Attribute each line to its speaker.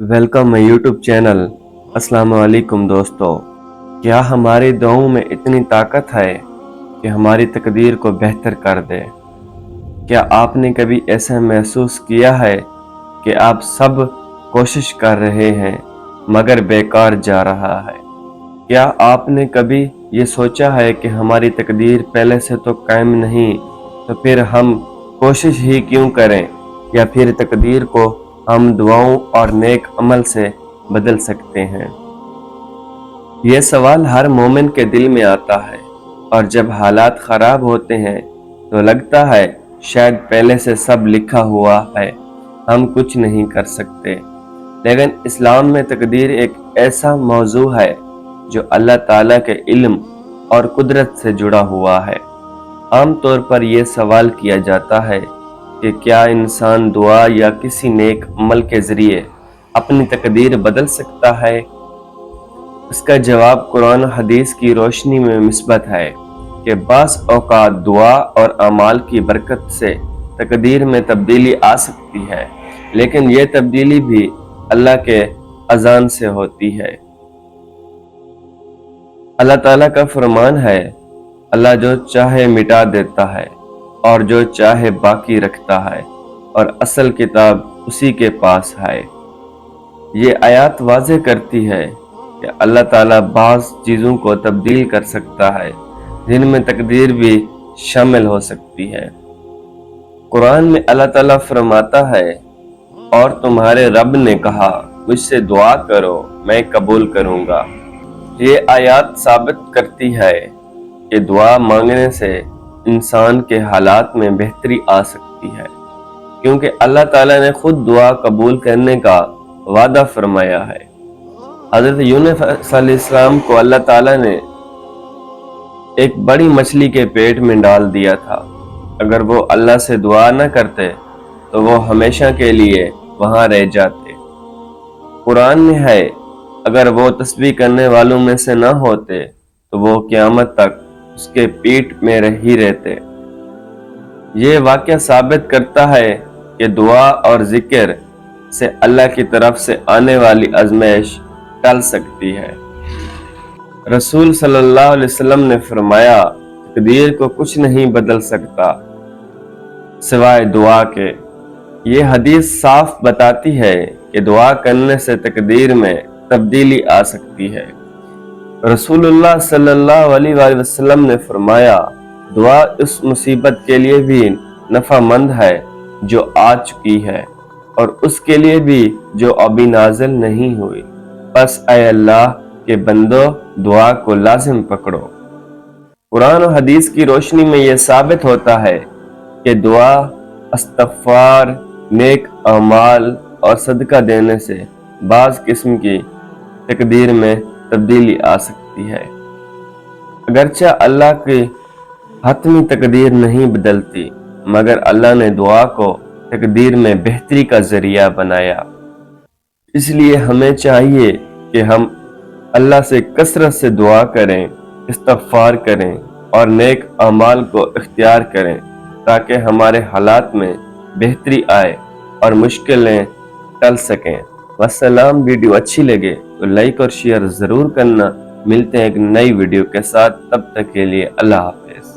Speaker 1: Welcome my YouTube channel. अस्सलाम वालेकुम दोस्तों। क्या हमारी दुआओं में इतनी ताकत है कि हमारी तकदीर को बेहतर कर दे? क्या आपने कभी ऐसा महसूस किया है कि आप सब कोशिश कर रहे हैं मगर बेकार जा रहा है? क्या आपने कभी ये सोचा है कि हमारी तकदीर पहले से तो कायम नहीं, तो फिर हम कोशिश ही क्यों करें? या फिर तकदीर को हम दुआओं और नेक अमल से बदल सकते हैं? ये सवाल हर मोमिन के दिल में आता है, और जब हालात खराब होते हैं तो लगता है शायद पहले से सब लिखा हुआ है, हम कुछ नहीं कर सकते। लेकिन इस्लाम में तकदीर एक ऐसा मौजू है जो अल्लाह ताला के इल्म और कुदरत से जुड़ा हुआ है। आम तौर पर यह सवाल किया जाता है कि क्या इंसान दुआ या किसी नेक अमल के जरिए अपनी तकदीर बदल सकता है? इसका जवाब कुरान और हदीस की रोशनी में मिस्बत है कि बास औकात दुआ और अमाल की बरकत से तकदीर में तब्दीली आ सकती है, लेकिन यह तब्दीली भी अल्लाह के अज़ान से होती है। अल्लाह ताला का फरमान है, अल्लाह जो चाहे मिटा देता है और जो चाहे बाकी रखता है, और असल किताब उसी के पास है। ये आयत वाज़ेह करती है कि अल्लाह ताला बाज़ चीज़ों को तब्दील कर सकता है जिनमें तकदीर भी शामिल हो सकती है। कुरान में अल्लाह ताला फरमाता है, और तुम्हारे रब ने कहा मुझसे दुआ करो मैं कबूल करूँगा। ये आयत साबित करती है कि दुआ मांगने से इंसान के हालात में बेहतरी आ सकती है, क्योंकि अल्लाह ताला ने खुद दुआ कबूल करने का वादा फरमाया है। हज़रत यूनुस अलैहिस्सलाम को अल्लाह ताला ने एक बड़ी मछली के पेट में डाल दिया था। अगर वो अल्लाह से दुआ न करते तो वो हमेशा के लिए वहां रह जाते। कुरान में है, अगर वो तस्बीह करने वालों में से न होते तो वो क़यामत तक उसके पीठ में ही रहते। ये वाक़या साबित करता है कि दुआ और जिक्र से अल्लाह की तरफ से आने वाली आज़माइश टल सकती है। रसूल सल्लल्लाहु अलैहि वसल्लम ने फरमाया, तकदीर को कुछ नहीं बदल सकता सिवाय दुआ के। ये हदीस साफ बताती है कि दुआ करने से तकदीर में तब्दीली आ सकती है। रसूलुल्लाह सल्लल्लाहु अलैहि वसल्लम ने फरमाया, दुआ उस मुसीबत के लिए भी नफ़ामंद है जो आ चुकी है, और उसके लिए भी जो अभी नाज़िल नहीं हुई। बस ऐ अल्लाह के बंदो, दुआ को लाजिम पकड़ो। कुरान और हदीस की रोशनी में यह साबित होता है कि दुआ, इस्तिग़फ़ार, नेक अमाल और सदका देने से बाज़ किस्म की तकदीर में तब्दीली आ सकती है। अगरचे अल्लाह की हतमी तकदीर नहीं बदलती, मगर अल्लाह ने दुआ को तकदीर में बेहतरी का जरिया बनाया। इसलिए हमें चाहिए कि हम अल्लाह से कसरत से दुआ करें, इस्तिग़फ़ार करें और नेक अमाल को इख्तियार करें, ताकि हमारे हालात में बेहतरी आए और मुश्किलें टल सकें। वस्सलाम। वीडियो अच्छी लगे तो लाइक और शेयर ज़रूर करना। मिलते हैं एक नई वीडियो के साथ, तब तक के लिए अल्लाह हाफ़िज़।